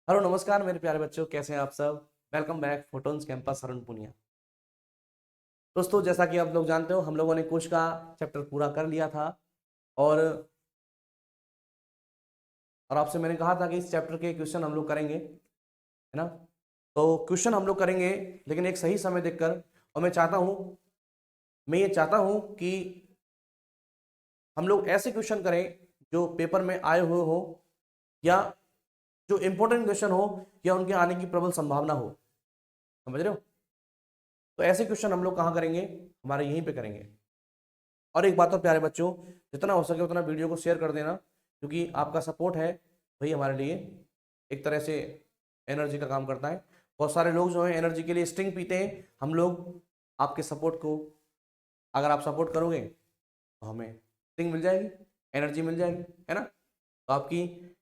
Hello नमस्कार मेरे प्यारे बच्चों, कैसे हैं आप सब। Welcome back photons campus Saran Punia. दोस्तों, जैसा कि आप लोग जानते हो, हम लोगों ने कुछ का चैप्टर पूरा कर लिया था और आपसे मैंने कहा था कि इस चैप्टर के क्वेश्चन हम लोग करेंगे, है ना। तो क्वेश्चन हम लोग करेंगे, लेकिन एक सही समय देखकर। और मैं ये चाहता हूं कि हम लोग ऐसे क्वेश्चन करें जो पेपर में आए हुए हो, या जो इंपॉर्टेंट क्वेश्चन हो, या उनके आने की प्रबल संभावना हो। समझ रहे हो। तो ऐसे क्वेश्चन हम लोग कहाँ करेंगे, हमारे यहीं पे करेंगे। और एक बात और प्यारे बच्चों, जितना हो सके उतना वीडियो को शेयर कर देना, क्योंकि आपका सपोर्ट है वही हमारे लिए एक तरह से एनर्जी का काम करता है। बहुत सारे लोग जो है एनर्जी के लिए स्टिंग पीते हैं। हम लोग आपके सपोर्ट को, अगर आप सपोर्ट करोगे तो हमें स्टिंग मिल जाएगी, एनर्जी मिल जाएगी, है ना। तो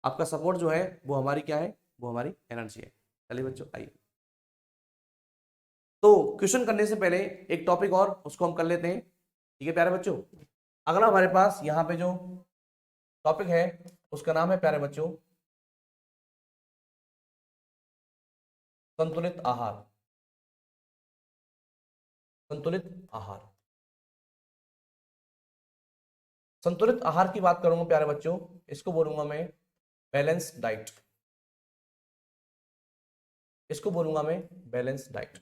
आपका सपोर्ट जो है वो हमारी क्या है, वो हमारी एनर्जी है। चलिए बच्चों, आइए। तो क्वेश्चन करने से पहले एक टॉपिक और उसको हम कर लेते हैं, ठीक है प्यारे बच्चों। अगला हमारे पास यहाँ पे जो टॉपिक है उसका नाम है प्यारे बच्चों, संतुलित आहार। संतुलित आहार। संतुलित आहार की बात करूंगा प्यारे बच्चों, इसको बोलूंगा मैं बैलेंस डाइट। इसको बोलूंगा मैं बैलेंस डाइट।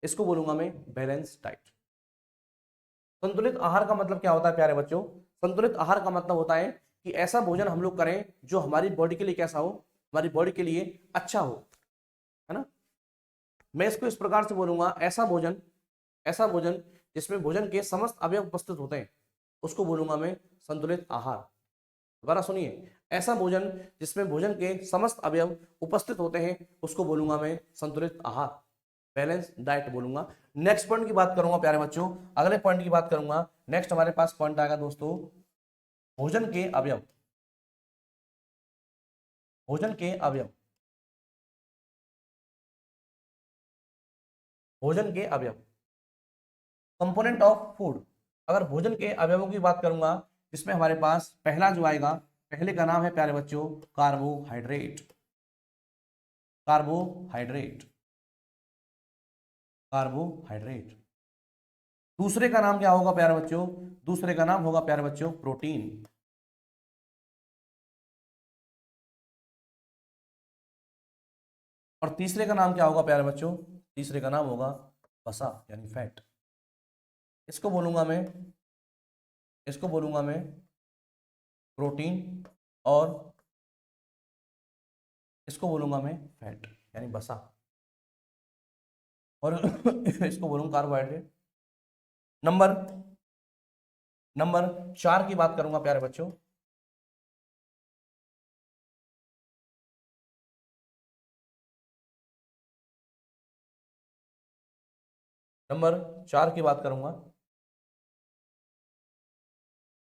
इसको बोलूंगा मैं बैलेंस डाइट। संतुलित आहार का मतलब क्या होता है प्यारे बच्चों। संतुलित आहार का मतलब होता है कि ऐसा भोजन हम लोग करें जो हमारी बॉडी के लिए कैसा हो, हमारी बॉडी के लिए अच्छा हो, है ना। मैं इसको इस प्रकार से बोलूंगा, ऐसा भोजन जिसमें भोजन के समस्त अवयव उपस्थित होते हैं, उसको बोलूंगा मैं संतुलित आहार। दोबारा सुनिए, ऐसा भोजन जिसमें भोजन के समस्त अवयव उपस्थित होते हैं, उसको बोलूंगा मैं संतुलित आहार, बैलेंस डाइट बोलूंगा। नेक्स्ट पॉइंट की बात करूंगा प्यारे बच्चों, अगले पॉइंट की बात करूंगा। नेक्स्ट हमारे पास पॉइंट आएगा दोस्तों, भोजन के अवयव। भोजन के अवयव। भोजन के अवयव, कंपोनेंट ऑफ फूड। अगर भोजन के अवयवों की बात करूंगा, जिसमें हमारे पास पहला जो आएगा, पहले का नाम है प्यारे बच्चों कार्बोहाइड्रेट। कार्बोहाइड्रेट। कार्बोहाइड्रेट। दूसरे का नाम क्या होगा प्यारे बच्चों, दूसरे का नाम होगा प्यारे बच्चों प्रोटीन। और तीसरे का नाम क्या होगा प्यारे बच्चों, तीसरे का नाम होगा वसा यानी फैट। इसको बोलूंगा मैं, इसको बोलूंगा मैं प्रोटीन, और इसको बोलूंगा मैं फैट यानी वसा, और इसको बोलूंगा कार्बोहाइड्रेट। नंबर नंबर 4 की बात करूंगा प्यारे बच्चों। नंबर 4 की बात करूंगा,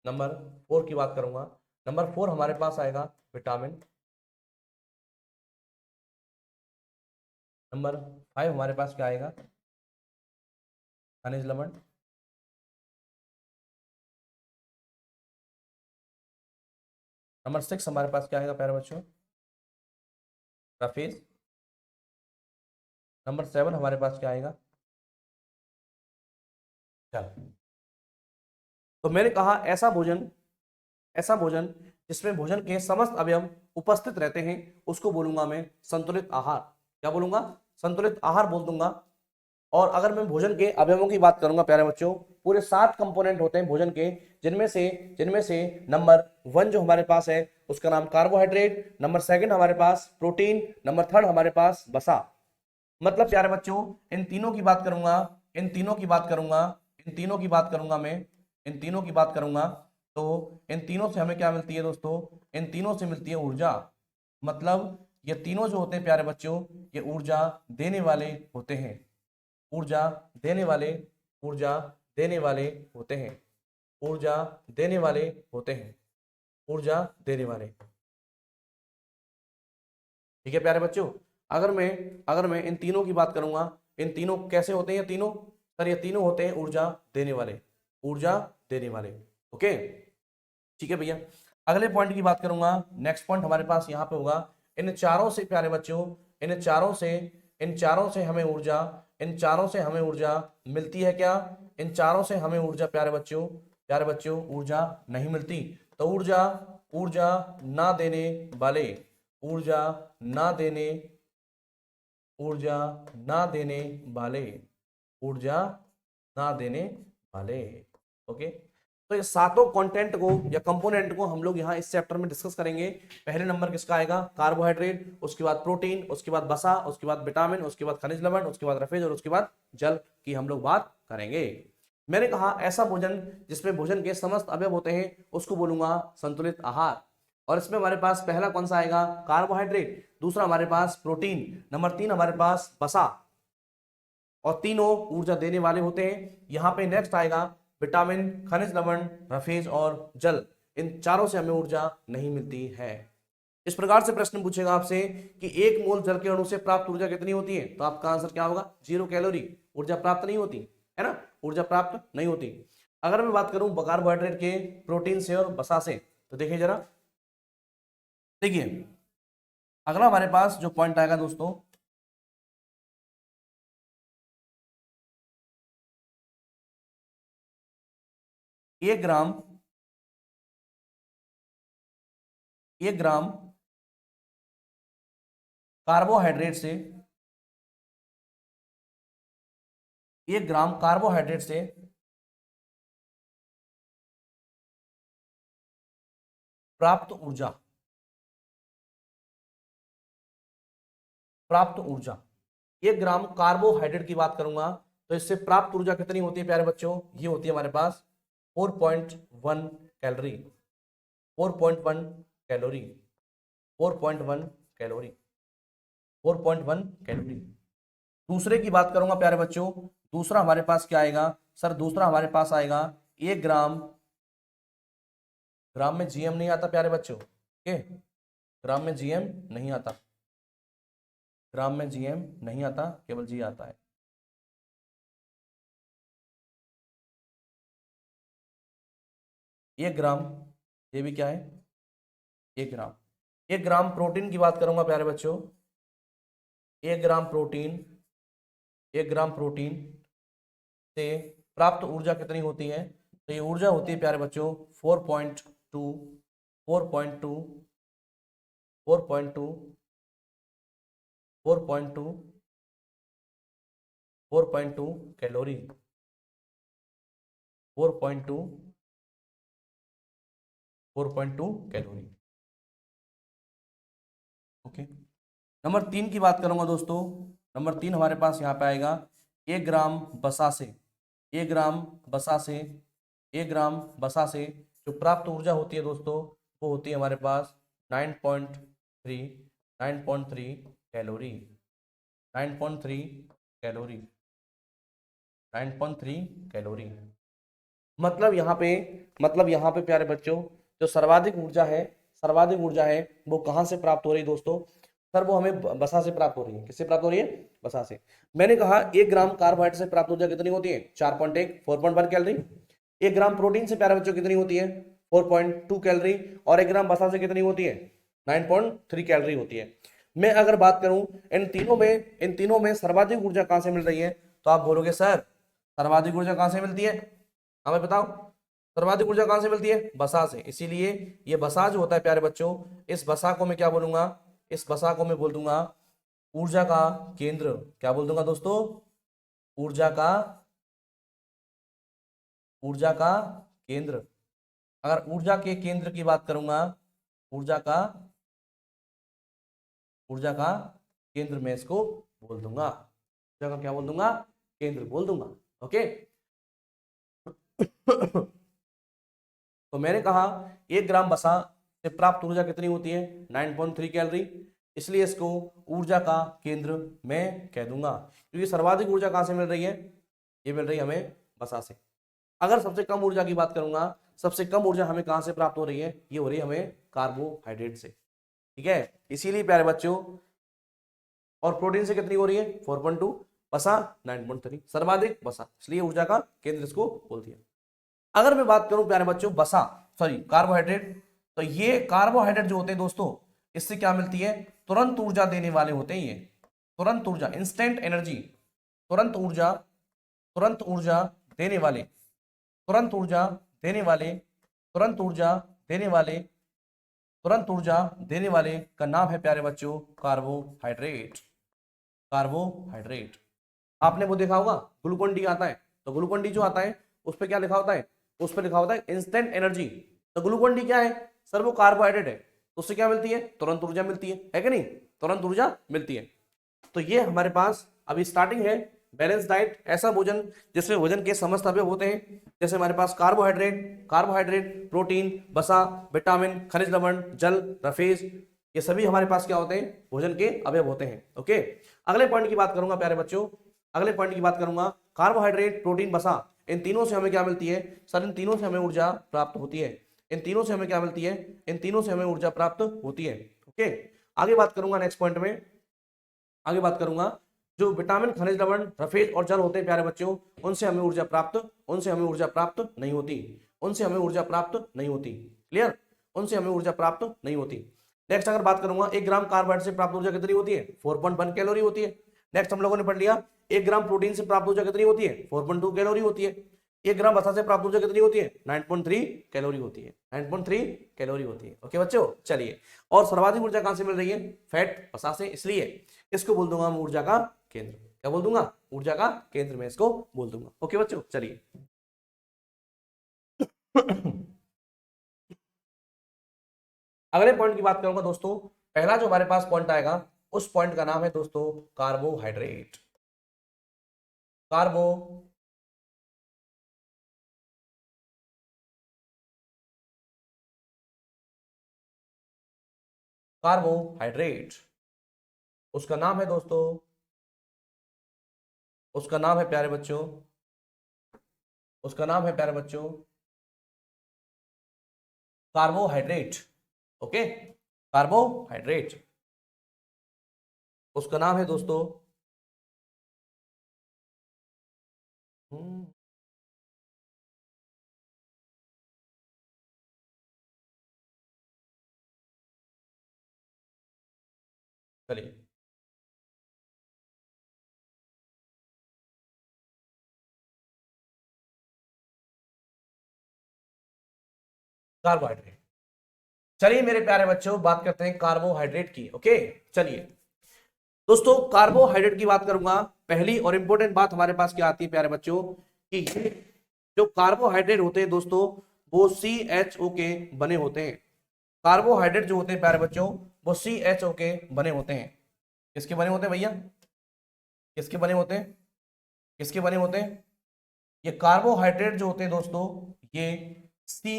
नंबर 4 की बात करूंगा। नंबर 4 हमारे पास आएगा विटामिन। नंबर 5 हमारे पास क्या आएगा, खनिज लवण। नंबर 6 हमारे पास क्या आएगा प्यारे बच्चों, ग्राफेज। नंबर 7 हमारे पास क्या आएगा, चल। तो मैंने कहा ऐसा भोजन जिसमें भोजन के समस्त अवयव उपस्थित रहते हैं, उसको बोलूंगा मैं संतुलित आहार। क्या बोलूंगा, संतुलित आहार बोल दूंगा। और अगर मैं भोजन के अवयवों की बात करूंगा प्यारे बच्चों, पूरे 7 कंपोनेंट होते हैं भोजन के, जिनमें से नंबर 1 जो हमारे पास है उसका नाम कार्बोहाइड्रेट, नंबर 2 हमारे पास प्रोटीन, नंबर 3 हमारे पास वसा। मतलब प्यारे बच्चों, इन तीनों की बात करूंगा, इन तीनों की बात करूंगा, इन तीनों की बात करूंगा मैं, इन तीनों की बात करूंगा। तो इन तीनों से हमें क्या मिलती है दोस्तों, इन तीनों से मिलती है ऊर्जा। मतलब ये तीनों जो होते हैं प्यारे बच्चों, ये ऊर्जा देने वाले होते हैं। ऊर्जा देने वाले, ऊर्जा देने वाले होते हैं। ऊर्जा देने वाले होते हैं। ऊर्जा देने वाले। ठीक है प्यारे बच्चों। अगर मैं इन तीनों की बात करूंगा, इन तीनों कैसे होते हैं, ये तीनों, सर ये तीनों होते हैं ऊर्जा देने वाले। ऊर्जा देने वाले। ओके, ठीक है भैया। अगले पॉइंट की बात करूंगा, नेक्स्ट पॉइंट हमारे पास यहाँ पे होगा, इन चारों से प्यारे बच्चों, इन चारों से हमें ऊर्जा, इन चारों से हमें ऊर्जा मिलती है क्या? इन चारों से हमें ऊर्जा प्यारे बच्चों ऊर्जा नहीं मिलती। तो ऊर्जा ऊर्जा ना देने वाले, ऊर्जा ना देने ऊर्जा ना देने वाले ऊर्जा ना देने वाले। ओके, तो ये सातों कंटेंट को या कंपोनेंट को हम लोग यहाँ इस चैप्टर में डिस्कस करेंगे। पहले नंबर किसका आएगा? कार्बोहाइड्रेट, उसके बाद प्रोटीन, उसके बाद वसा, उसके बाद विटामिन, उसके बाद खनिज लवण, उसके बाद रफेज और उसके बाद जल की हम लोग बात करेंगे। मैंने कहा ऐसा भोजन जिसमें भोजन के समस्त अवयव होते हैं उसको बोलूंगा संतुलित आहार। और इसमें हमारे पास पहला कौन सा आएगा? कार्बोहाइड्रेट, दूसरा हमारे पास प्रोटीन, नंबर 3 हमारे पास वसा, और तीनों ऊर्जा देने वाले होते हैं। यहाँ पे नेक्स्ट आएगा विटामिन, खनिज लवण, रफेज और जल। इन चारों से हमें ऊर्जा नहीं मिलती है। इस प्रकार से प्रश्न पूछेगा आपसे कि 1 मोल जल के अणु से प्राप्त ऊर्जा कितनी होती है, तो आपका आंसर क्या होगा? 0 कैलोरी। ऊर्जा प्राप्त नहीं होती है ना, ऊर्जा प्राप्त नहीं होती। अगर मैं बात करूं कार्बोहाइड्रेट के, प्रोटीन से और वसा से, तो देखिए जरा, देखिए अगला हमारे पास जो पॉइंट आएगा दोस्तों, 1 ग्राम 1 ग्राम कार्बोहाइड्रेट से 1 ग्राम कार्बोहाइड्रेट से प्राप्त ऊर्जा, प्राप्त ऊर्जा 1 ग्राम कार्बोहाइड्रेट की बात करूंगा तो इससे प्राप्त ऊर्जा कितनी होती है प्यारे बच्चों? ये होती है हमारे पास 4.1 कैलोरी, 4.1 कैलोरी, 4.1 कैलोरी, 4.1 कैलोरी। दूसरे की बात करूंगा प्यारे बच्चों, दूसरा हमारे पास क्या आएगा सर? दूसरा हमारे पास आएगा 1 ग्राम, ग्राम में जीएम नहीं आता प्यारे बच्चों, ओके, ग्राम में जीएम नहीं आता, ग्राम में जीएम नहीं आता, केवल जी आता है। एक ग्राम, ये भी क्या है? 1 ग्राम। 1 ग्राम प्रोटीन की बात करूंगा प्यारे बच्चों, 1 ग्राम प्रोटीन, 1 ग्राम प्रोटीन से प्राप्त ऊर्जा कितनी होती है? तो ये ऊर्जा होती है प्यारे बच्चों 4.2 4.2 4.2 4.2 4.2 कैलोरी, 4.2 4.2 कैलोरी। ओके, नंबर 3 की बात करूंगा दोस्तों, नंबर 3 हमारे पास यहाँ पे आएगा 1 ग्राम वसा से, 1 ग्राम वसा से, 1 ग्राम वसा से जो प्राप्त ऊर्जा होती है दोस्तों वो होती है हमारे पास 9.3 कैलोरी, 9.3 कैलोरी, 9.3 कैलोरी। मतलब यहाँ पे प्यारे बच्चों जो सर्वाधिक ऊर्जा है वो कहाँ से प्राप्त हो रही है दोस्तों? सर वो हमें वसा से प्राप्त हो रही है। किससे प्राप्त हो रही है? वसा से। मैंने कहा 1 ग्राम कार्बोहाइड्रेट से प्राप्त ऊर्जा कितनी होती है? 4.1 4.1 कैलोरी। 1 ग्राम प्रोटीन से प्यारे बच्चों कितनी होती है? 4.2 कैलोरी। और 1 ग्राम वसा से कितनी होती है? 9.3 कैलोरी होती है। मैं अगर बात करूं इन तीनों में सर्वाधिक ऊर्जा कहां से मिल रही है, तो आप बोलोगे सर सर्वाधिक ऊर्जा कहां से मिलती है? हमें बताओ सर्वाधिक ऊर्जा कहां से मिलती है? वसा से। इसीलिए ये वसा जो होता है प्यारे बच्चों, इस वसा को मैं क्या बोलूंगा? इस वसा को मैं बोल दूंगा ऊर्जा का केंद्र। क्या बोल दूंगा दोस्तों? ऊर्जा का केंद्र। अगर ऊर्जा के केंद्र की बात करूंगा, ऊर्जा का केंद्र मैं इसको बोल दूंगा, ऊर्जा का क्या बोल दूंगा? केंद्र बोल दूंगा। ओके तो मैंने कहा 1 ग्राम वसा से प्राप्त ऊर्जा कितनी होती है? 9.3 कैलोरी। इसलिए इसको ऊर्जा का केंद्र मैं कह दूंगा, क्योंकि सर्वाधिक ऊर्जा कहां से मिल रही है? ये मिल रही है हमें वसा से। अगर सबसे कम ऊर्जा की बात करूंगा, सबसे कम ऊर्जा हमें कहां से प्राप्त हो रही है? ये हो रही है हमें कार्बोहाइड्रेट से। ठीक है, इसीलिए प्यारे बच्चों, और प्रोटीन से कितनी हो रही है? 4.2, वसा 9.3, सर्वाधिक वसा, इसलिए ऊर्जा का केंद्र इसको बोल दिया। अगर मैं बात करूं प्यारे बच्चों कार्बोहाइड्रेट, तो ये कार्बोहाइड्रेट जो होते हैं दोस्तों, इससे क्या मिलती है, तुरंत ऊर्जा देने वाले होते हैं ये, तुरंत ऊर्जा, इंस्टेंट एनर्जी, तुरंत ऊर्जा, तुरंत ऊर्जा देने वाले, तुरंत ऊर्जा देने वाले, तुरंत ऊर्जा देने वाले, तुरंत ऊर्जा देने वाले का नाम है प्यारे बच्चों कार्बोहाइड्रेट। कार्बोहाइड्रेट आपने वो देखा होगा, ग्लूकोन डी आता है, तो ग्लूकोन डी जो आता है उस पर क्या लिखा होता है, उस पर लिखा होता है इंस्टेंट एनर्जी। तो ग्लूकोन डी क्या है सर, वो कार्बोहाइड्रेट है, तो उससे क्या मिलती है, तुरंत ऊर्जा मिलती है कि नहीं, तुरंत ऊर्जा मिलती है। तो ये हमारे पास अभी स्टार्टिंग है बैलेंस डाइट, ऐसा भोजन जिसमें भोजन के समस्त अवयव होते हैं, जैसे हमारे पास कार्बोहाइड्रेट, प्रोटीन, वसा, विटामिन, खनिज लवण, जल, रफेज, ये सभी हमारे पास क्या होते हैं, भोजन के अवयव होते हैं। ओके, अगले पॉइंट की बात करूंगा प्यारे बच्चों, अगले पॉइंट की बात करूंगा, कार्बोहाइड्रेट, प्रोटीन, वसा, इन तीनों से हमें क्या मिलती है सर, इन तीनों से हमें ऊर्जा प्राप्त होती है, इन तीनों से हमें क्या मिलती है, इन तीनों से हमें ऊर्जा प्राप्त होती है। ओके, आगे बात करूंगा नेक्स्ट पॉइंट में, आगे बात करूंगा जो विटामिन, खनिज लवण, रफेज और जल होते हैं प्यारे बच्चों, उनसे हमें ऊर्जा प्राप्त, उनसे हमें ऊर्जा प्राप्त नहीं होती, उनसे हमें ऊर्जा प्राप्त नहीं होती, क्लियर, उनसे हमें ऊर्जा प्राप्त नहीं होती। नेक्स्ट अगर बात करूंगा 1 ग्राम कार्बोहाइड्रेट से प्राप्त ऊर्जा कितनी होती है, 4.1 कैलोरी होती है। नेक्स्ट हम लोगों ने पढ़ लिया 1 ग्राम प्रोटीन से प्राप्त ऊर्जा कितनी होती है, 4.2 कैलोरी होती है। 1 ग्राम वसा से प्राप्त ऊर्जा कितनी होती है, 9.3 कैलोरी होती है, 9.3 कैलोरी होती है। ओके बच्चों, चलिए, और सर्वाधिक ऊर्जा कहां से मिल रही है, फैट, वसा से, इसलिए इसको बोल दूंगा ऊर्जा का केंद्र। क्या बोल दूंगा, ऊर्जा का केंद्र में इसको बोल दूंगा। ओके बच्चों, चलिए अगले पॉइंट की बात करूंगा दोस्तों, पहला जो हमारे पास पॉइंट आएगा उस पॉइंट का नाम है दोस्तों कार्बोहाइड्रेट। कार्बोहाइड्रेट, उसका नाम है दोस्तों, उसका नाम है प्यारे बच्चों, उसका नाम है प्यारे बच्चों कार्बोहाइड्रेट। ओके, कार्बोहाइड्रेट, उसका नाम है दोस्तों चलिए कार्बोहाइड्रेट। चलिए मेरे प्यारे बच्चों बात करते हैं कार्बोहाइड्रेट की। ओके, चलिए दोस्तों, कार्बोहाइड्रेट की बात करूंगा, पहली और इंपॉर्टेंट बात हमारे पास क्या आती है प्यारे बच्चों, कि जो कार्बोहाइड्रेट होते हैं दोस्तों वो CHO के बने होते हैं। कार्बोहाइड्रेट जो होते हैं प्यारे बच्चों वो CHO के बने होते हैं। किसके बने होते हैं भैया, किसके बने होते हैं, किसके बने होते हैं, ये कार्बोहाइड्रेट जो होते हैं दोस्तों ये C,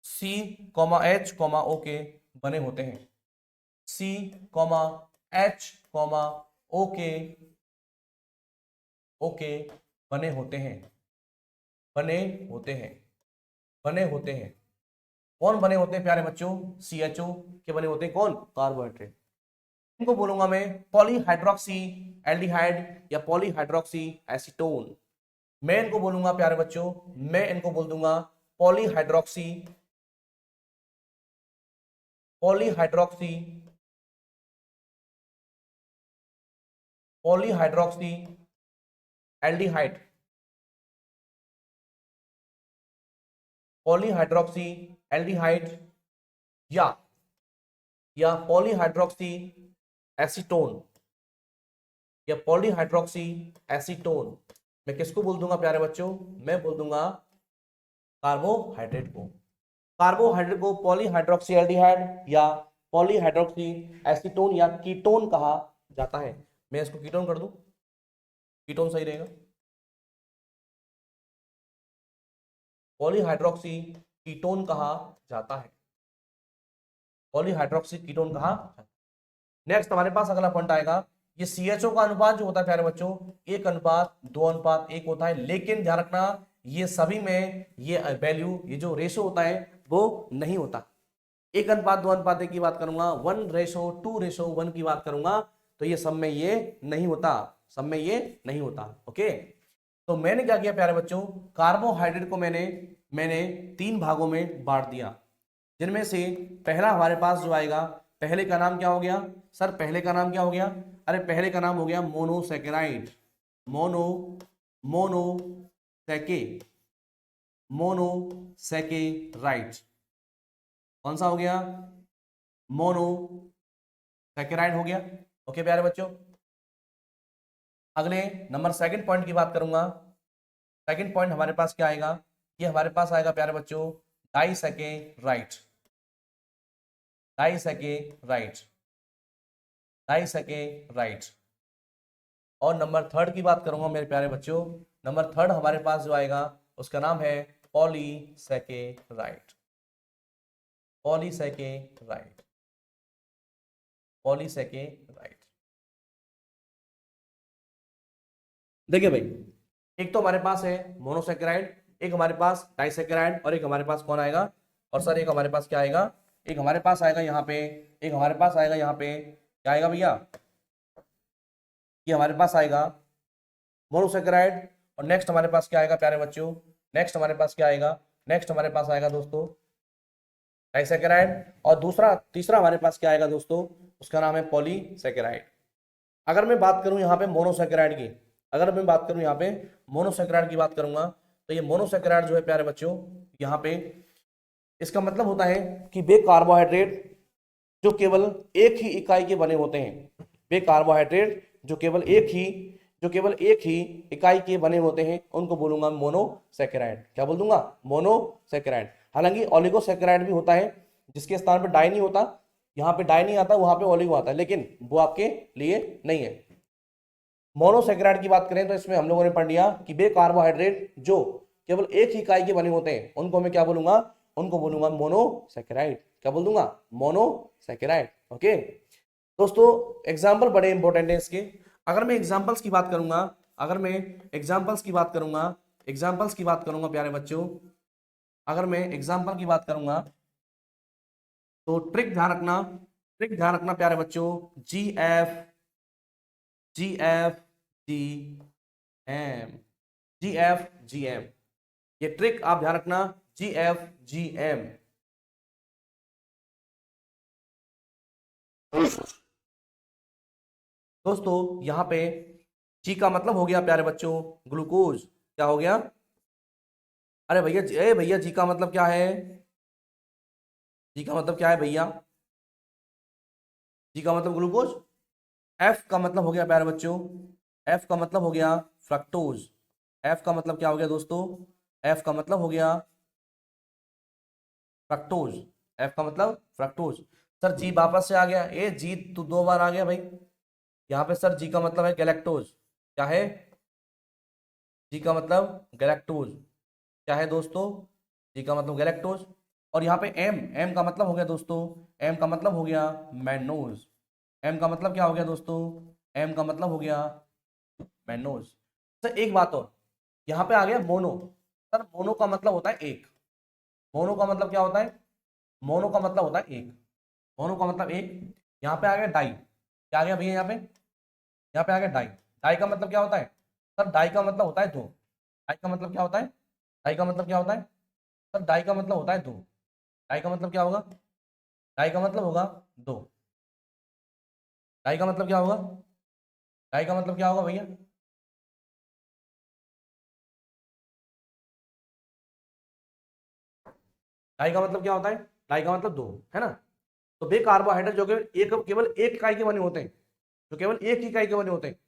H, O के बने होते हैं, C, H, O के बने होते हैं, बने होते हैं, बने होते हैं। कौन बने होते हैं प्यारे बच्चों, CHO के बने होते हैं, कौन, कार्बोहाइड्रेट। इनको बोलूंगा मैं पॉलीहाइड्रोक्सी एल्डिहाइड या पॉलीहाइड्रोक्सी एसीटोन। मैं इनको बोलूंगा प्यारे बच्चों, मैं इनको बोल दूंगा polyhydroxy, polyhydroxy, polyhydroxy aldehyde, polyhydroxy aldehyde या पॉलीहाइड्रोक्सी एसीटोन, या पॉलीहाइड्रोक्सी एसीटोन। मैं किसको बोल दूंगा प्यारे बच्चों, मैं बोल दूंगा कार्बोहाइड्रेट को, कार्बोहाइड्रेट को पॉलीहाइड्रोक्सी एल्डिहाइड या पॉलीहाइड्रोक्सी एसीटोन या कीटोन कहा जाता है। मैं इसको कीटोन कर दूं, कीटोन सही रहेगा, पॉलीहाइड्रोक्सी कीटोन कहा जाता है, पॉलीहाइड्रोक्सी कीटोन कहा जाता है। नेक्स्ट हमारे पास अगला पॉइंट आएगा, ये CHO का अनुपात जो होता है प्यारे बच्चों 1:2:1 होता है, लेकिन ध्यान रखना ये सभी में ये वैल्यू, ये जो रेशो होता है वो नहीं होता। 1:2:1 की बात करूंगा, 1:2:1 की बात करूंगा, तो ये सब में ये नहीं होता, सब में ये नहीं होता। ओके, तो मैंने क्या किया प्यारे बच्चों, कार्बोहाइड्रेट को मैंने 3 भागों में बांट दिया। जिनमें से पहला हमारे पास जो आएगा, पहले का नाम क्या हो गया सर? पहले का नाम क्या हो गया? अरे पहले का नाम हो गया मोनोसैकेराइड। मोनोसैकेराइड। कौन सा हो गया? मोनोसैकेराइड हो गया। ओके प्यारे बच्चों, अगले नंबर सेकंड पॉइंट की बात करूंगा। सेकंड पॉइंट हमारे पास क्या आएगा? ये हमारे पास आएगा प्यारे बच्चों डाइसैकेराइड। Disaccharide, disaccharide. और नंबर थर्ड की बात करूंगा मेरे प्यारे बच्चों, नंबर थर्ड हमारे पास जो आएगा उसका नाम है पॉलीसैकेराइड। Polysaccharide, polysaccharide. देखिए भाई, एक तो हमारे पास है मोनोसैकेराइड, एक हमारे पास डाइसैकेराइड, और एक हमारे पास कौन आएगा? और सर एक हमारे पास क्या आएगा? एक हमारे पास आएगा यहाँ पे, एक हमारे पास आएगा यहाँ पे, क्या आएगा भैया? ये हमारे पास आएगा मोनोसैकेराइड। और नेक्स्ट हमारे पास क्या आएगा प्यारे बच्चों? नेक्स्ट हमारे पास क्या आएगा? नेक्स्ट हमारे पास आएगा दोस्तों डाइसैकेराइड। और दूसरा तीसरा हमारे पास क्या आएगा दोस्तों? उसका नाम है पॉलीसैकेराइड। अगर मैं बात करूं यहाँ पे मोनोसैकेराइड की, अगर मैं बात करूं यहाँ पे मोनोसैकेराइड की बात करूंगा, तो ये मोनोसैकेराइड जो है प्यारे बच्चों, यहाँ पे इसका मतलब होता है कि वे कार्बोहाइड्रेट जो केवल एक ही इकाई के बने होते हैं, वे कार्बोहाइड्रेट जो केवल एक ही इकाई के बने होते हैं, उनको बोलूंगा मोनोसैकेराइड। क्या बोल दूंगा? मोनोसैकेराइड। हालांकि ओलिगोसैकेराइड भी होता है, जिसके स्थान पर डाई नहीं होता, यहाँ पे डाई नहीं आता, वहां पे ओलिगो आता है, लेकिन वो आपके लिए नहीं है। मोनोसैकेराइड की बात करें तो इसमें हम लोगों ने पढ़ लिया कि वे कार्बोहाइड्रेट जो केवल एक ही इकाई के बने होते हैं, उनको मैं क्या बोलूंगा? उनको बोलूंगा मोनोसैकेराइड। क्या बोल दूंगा? मोनोसैकेराइड। ओके दोस्तों, एग्जाम्पल बड़े इंपॉर्टेंट है इसके। अगर मैं एग्जाम्पल्स की बात करूंगा, अगर मैं एग्जाम्पल्स की बात करूंगा प्यारे बच्चों, अगर मैं एग्जाम्पल की बात करूंगा तो ट्रिक ध्यान रखना प्यारे बच्चों, GF GM, ये ट्रिक आप ध्यान रखना, GF GM। दोस्तों यहाँ पे जी का मतलब हो गया प्यारे बच्चों ग्लूकोज। क्या हो गया? अरे भैया जी का मतलब क्या है? जी का मतलब क्या है भैया? जी का मतलब ग्लूकोज। एफ का मतलब हो गया प्यारे बच्चों, एफ का मतलब हो गया फ्रक्टोज। एफ का मतलब क्या हो गया दोस्तों? एफ का मतलब हो गया फ्रक्टोज। एफ का मतलब फ्रक्टोज। सर जी वापस से आ गया, ए जी तो 2 बार आ गया भाई। यहाँ पे सर जी का मतलब है गैलेक्टोज। क्या है? जी का मतलब गैलेक्टोज। क्या है दोस्तों? जी का मतलब गैलेक्टोज। और यहाँ पे एम, एम का मतलब हो गया दोस्तों, एम का मतलब हो गया मैनोज। एम का मतलब क्या हो गया दोस्तों? एम का मतलब हो गया मैनोज। सर एक बात और, यहाँ पे आ गया मोनो। सर मोनो का मतलब होता है एक। मोनो का मतलब क्या होता है? मोनो का मतलब होता है एक। मोनो का मतलब एक। यहाँ पे आ गया डाई। क्या आ गया भैया? यहाँ पे आ गया डाई। डाई का मतलब क्या होता है? सर डाई का मतलब होता है दो। डाई का मतलब क्या होता है? डाई का मतलब क्या होता है? सर डाई का मतलब होता है दो। डाई का मतलब क्या होगा? डाई का मतलब होगा दो। डाई का मतलब क्या होगा? डाई का मतलब क्या होगा भैया? डाई का मतलब क्या होता है? डाई का मतलब दो, है ना? तो वे कार्बोहाइड्रेट जो केवल एक इकाई के बने होते हैं, जो केवल एक ही इकाई के बने होते हैं,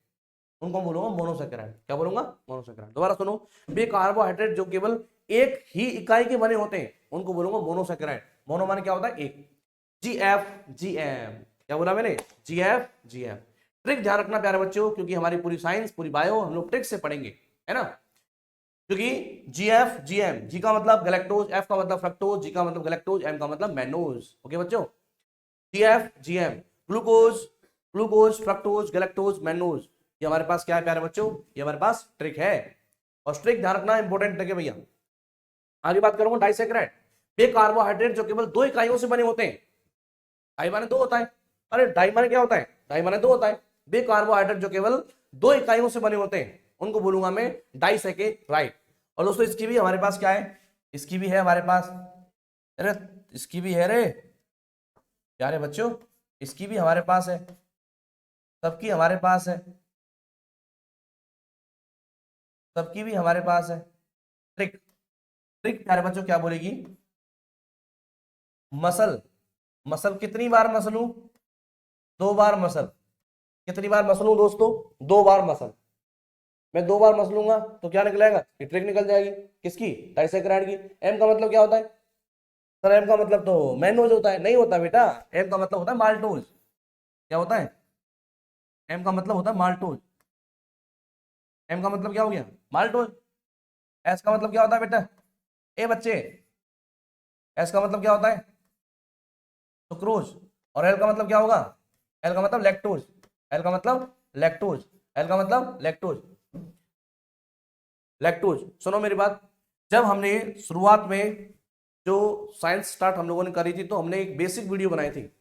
उनको बोलूंगा मोनोसैकेराइड। क्या बोलूंगा? मोनोसैकेराइड। दोबारा सुनो, वे कार्बोहाइड्रेट जो केवल एक ही इकाई के बने होते हैं, उनको बोलूंगा मोनोसैकेराइड। मोनो माने क्या होता है? एक। GF GM। क्या बोला मैंने? GF GM। ट्रिक ध्यान रखना प्यारे बच्चों, क्योंकि हमारी पूरी साइंस, पूरी बायो हम लोग ट्रिक से पढ़ेंगे, है ना? क्योंकि GF GM, जी का मतलब गैलेक्टोज, एफ का मतलब फ्रक्टोज, जी का मतलब गैलेक्टोज, एम का मतलब मैनोज। ओके बच्चों, GF GM, glucose, glucose, fructose, galactose, mannose. ये हमारे पास क्या है प्यारे बच्चों? ये हमारे पास ट्रिक है, और ट्रिक ध्यान रखना इंपॉर्टेंट ट्रिक है भैया। आगे बात करूंगा डाइसैकेराइड। वे कार्बोहाइड्रेट जो केवल दो इकाइयों से बने होते हैं। डाई माने दो होता है। अरे डाई माने क्या होता है? डाई माने दो होता है। वे कार्बोहाइड्रेट जो केवल दो इकाइयों से बने होते हैं, उनको बोलूंगा मैं डाइसैकेराइड। और दोस्तों इसकी भी हमारे पास क्या है? इसकी भी है हमारे पास, अरे इसकी भी है रे प्यारे बच्चों, इसकी भी हमारे पास है, सबकी हमारे पास है, सबकी भी हमारे पास है। ट्रिक, ट्रिक प्यारे बच्चों क्या बोलेगी, मसल, मसल कितनी बार मसलूं, 2 बार मसल, कितनी बार मसलूं दोस्तों, 2 बार मसल, मैं 2 बार मसलूंगा तो क्या निकलेगा, ये ट्रिक निकल जाएगी, किसकी, डाइसेकेराइड की। एम का मतलब क्या होता है सर, एम का मतलब तो मैनोज होता है, नहीं होता बेटा, एम का मतलब होता है माल्टोज। क्या होता है, एम का मतलब होता है माल्टोज, एम का मतलब क्या हो गया, माल्टोज। एस का मतलब क्या होता है बेटा, ए बच्चे, एस का मतलब क्या होता है, सुक्रोज। और एल का मतलब क्या होगा, एल का मतलब लैक्टोज, एल का मतलब लैक्टोज, एल का मतलब लैक्टोज, लैक्टोज। सुनो मेरी बात, जब हमने शुरुआत में जो साइंस स्टार्ट हम लोगों ने करी थी तो हमने एक बेसिक वीडियो बनाई थी।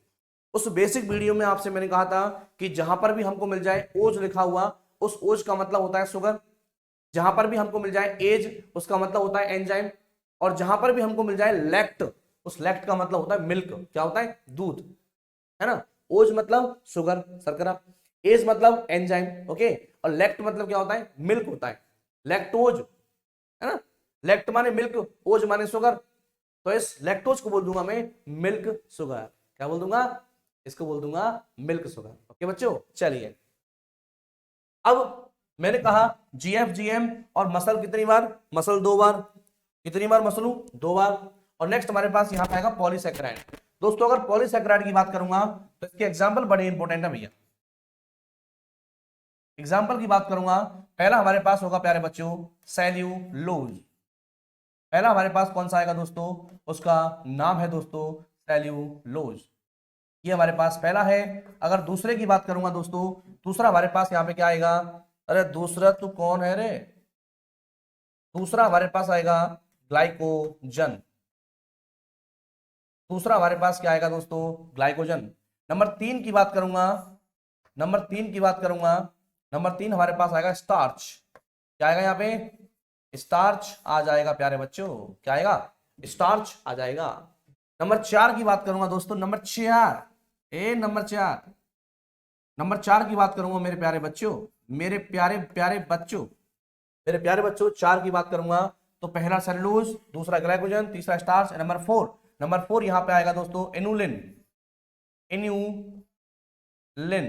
उस बेसिक वीडियो में आपसे मैंने कहा था कि जहां पर भी हमको मिल जाए ओज लिखा हुआ, उस ओज का मतलब होता है शुगर, जहां पर भी हमको मिल जाए एज उसका मतलब होता है एंजाइम, और जहां पर भी हमको मिल जाए लैक्ट, उस लैक्ट का मतलब होता है मिल्क, क्या होता है, दूध, है ना। ओज मतलब शुगर, शर्करा, एज मतलब एंजाइम, ओके, और लैक्ट मतलब क्या होता है, मिल्क होता है, लैक्टोज, है ना। लैक्ट माने मिल्क, ओज माने शुगर, तो इस लैक्टोज को बोल दूंगा मैं मिल्क शुगर। क्या बोल दूंगा, इसको बोल दूंगा मिल्क शुगर। ओके बच्चों, चलिए अब मैंने कहा जीएफ जीएम और मसल कितनी बार, मसल 2 बार, कितनी बार मसलू, 2 बार। और नेक्स्ट हमारे पास यहां पे आएगा पॉलीसैकेराइड। दोस्तों अगर पॉलीसैकेराइड की बात करूंगा तो इसके एग्जांपल बड़े इंपॉर्टेंट है भैया। एग्जांपल की बात करूंगा, पहला हमारे पास होगा प्यारे बच्चों सेल्यूलोज। पहला हमारे पास कौन सा आएगा दोस्तों, उसका नाम है दोस्तों सेल्यूलोज, ये हमारे पास पहला है। अगर दूसरे की बात करूंगा दोस्तों, दूसरा हमारे पास यहाँ पे क्या आएगा, अरे दूसरा तू कौन है रे, दूसरा हमारे पास आएगा ग्लाइकोजन। दूसरा हमारे पास क्या आएगा दोस्तों, ग्लाइकोजन। नंबर 3 की बात करूंगा, नंबर 3 की बात करूंगा, नंबर 3 हमारे पास आएगा स्टार्च। क्या आएगा यहाँ पे, स्टार्च आ जाएगा प्यारे बच्चों, क्या आएगा, स्टार्च आ जाएगा। नंबर 4 की बात करूंगा दोस्तों, नंबर 4, नंबर 4, नंबर 4 की बात करूंगा मेरे प्यारे बच्चों, मेरे प्यारे प्यारे बच्चों, मेरे प्यारे बच्चों 4 की बात करूंगा तो पहला सेलुलोज, दूसरा ग्लाइकोजन, तीसरा स्टार्च, नंबर 4 यहां पे आएगा दोस्तों इनुलिन, इन्यूलिन।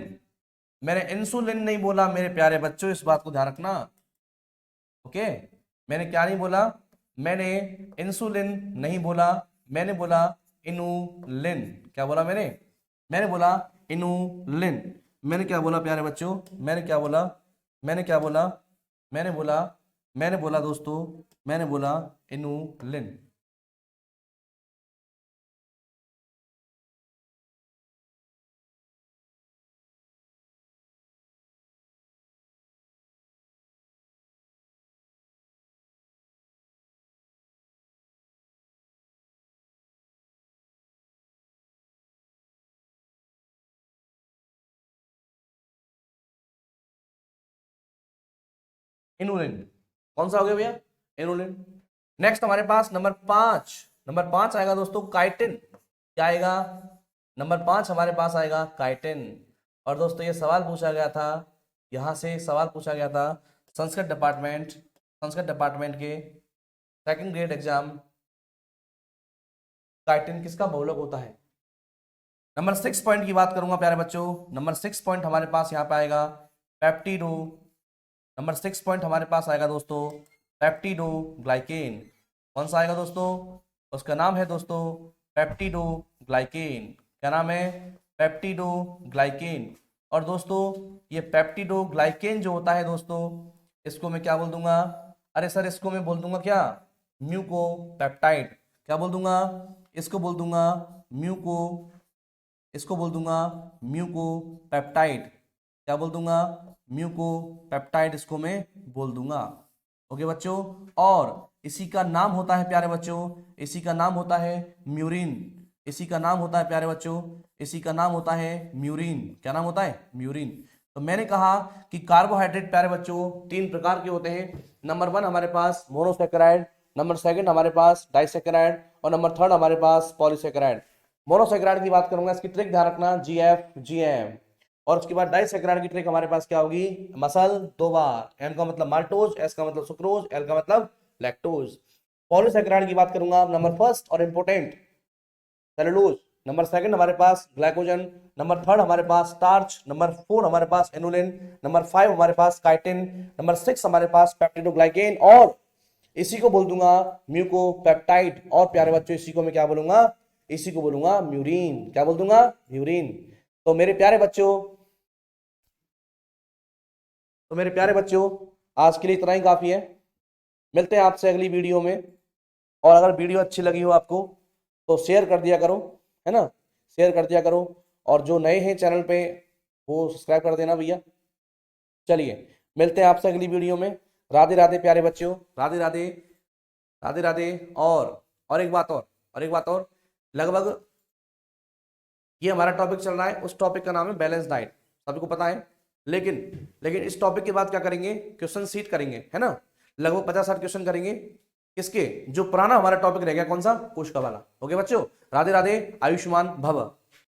मैंने इंसुलिन नहीं बोला मेरे प्यारे बच्चों, इस बात को ध्यान रखना, ओके। मैंने क्या नहीं बोला, मैंने इंसुलिन नहीं बोला, मैंने बोला इनुलिन। क्या बोला मैंने, मैंने बोला इनुलिन। मैंने क्या बोला प्यारे बच्चों, मैंने क्या बोला, मैंने क्या बोला, मैंने बोला, मैंने बोला दोस्तों, मैंने बोला इनुलिन। इनुलिन कौन सा हो गया भैया, इनुलिन। नेक्स्ट हमारे पास नंबर 5, नंबर 5 आएगा दोस्तों काइटिन। क्या आएगा, नंबर 5 हमारे पास आएगा काइटिन। और दोस्तों ये सवाल पूछा गया था, यहां से सवाल पूछा गया था संस्कृत डिपार्टमेंट, संस्कृत डिपार्टमेंट के सेकंड ग्रेड एग्जाम, काइटिन किसका बहुलक होता है। नंबर 6 पॉइंट की बात करूंगा प्यारे बच्चों, नंबर 6 पॉइंट हमारे पास यहाँ पे आएगा पेप्टिडो। नंबर 6 पॉइंट हमारे पास आएगा दोस्तों पेप्टिडो ग्लाइकेन। कौन सा आएगा दोस्तों, उसका नाम है दोस्तों पेप्टिडो ग्लाइकेन। क्या नाम है, पेप्टिडो ग्लाइकेन। और दोस्तों ये पेप्टिडो ग्लाइकेन जो होता है दोस्तों, इसको मैं क्या बोल दूंगा, अरे सर इसको मैं बोल दूंगा क्या, म्यूकोपेप्टाइड। क्या बोल दूंगा, इसको बोल दूंगा म्यूको, इसको बोल दूंगा म्यूकोपेप्टाइड। क्या बोल दूंगा, म्यूकोपेप्टाइड इसको मैं बोल दूंगा। ओके बच्चों, और इसी का नाम होता है प्यारे बच्चों, इसी का नाम होता है म्यूरिन। इसी का नाम होता है प्यारे बच्चों, इसी का नाम होता है म्यूरिन। क्या नाम होता है, म्यूरिन। तो मैंने कहा कि कार्बोहाइड्रेट प्यारे बच्चों 3 प्रकार के होते हैं। नंबर 1 हमारे पास मोनोसैकेराइड, नंबर 2 हमारे पास डाइसैकेराइड, और नंबर थर्ड हमारे पास पॉलीसेकेराइड। मोनोसेकेराइड की बात करूंगा, इसकी ट्रिक ध्यान रखना जीएफ जीएम। और उसके बाद डाइसेकेराइड की ट्रिक हमारे पास क्या होगी, मसल 2 बार, एम का मतलब माल्टोज, एस का मतलब सुक्रोज, एल का मतलब लैक्टोज। पॉलीसेकेराइड की बात करूंगा, नंबर फर्स्ट और इंपोर्टेंट सेलुलोज, नंबर सेकंड हमारे पास ग्लाइकोजन, नंबर थर्ड हमारे पास स्टार्च, नंबर फोर हमारे पास इनुलिन, नंबर फाइव हमारे पास काइटिन, नंबर सिक्स हमारे पास पेप्टिडोग्लाइकेन, और इसी को बोल दूंगा म्यूकोपेप्टाइड। और प्यारे बच्चों इसी को मैं क्या बोलूंगा, इसी को बोलूंगा म्यूरिन। क्या बोल दूंगा, म्यूरिन। तो मेरे प्यारे बच्चों, आज के लिए इतना ही काफी है। मिलते हैं आपसे अगली वीडियो में। और अगर वीडियो अच्छी लगी हो आपको तो शेयर कर दिया करो, है ना, शेयर कर दिया करो। और जो नए हैं चैनल पे वो सब्सक्राइब कर देना भैया। चलिए मिलते हैं आपसे अगली वीडियो में। राधे राधे प्यारे बच्चों, राधे राधे, राधे राधे। और एक बात और लगभग ये हमारा टॉपिक चल रहा है, उस टॉपिक का नाम है बैलेंस डाइट, सभी को पता है। लेकिन इस टॉपिक के बाद क्या करेंगे, क्वेश्चन सीट करेंगे, है ना। लगभग 50-60 क्वेश्चन करेंगे किसके, जो पुराना हमारा टॉपिक रह गया, कौन सा, कोश का वाला। ओके बच्चों, राधे राधे, आयुष्मान भव।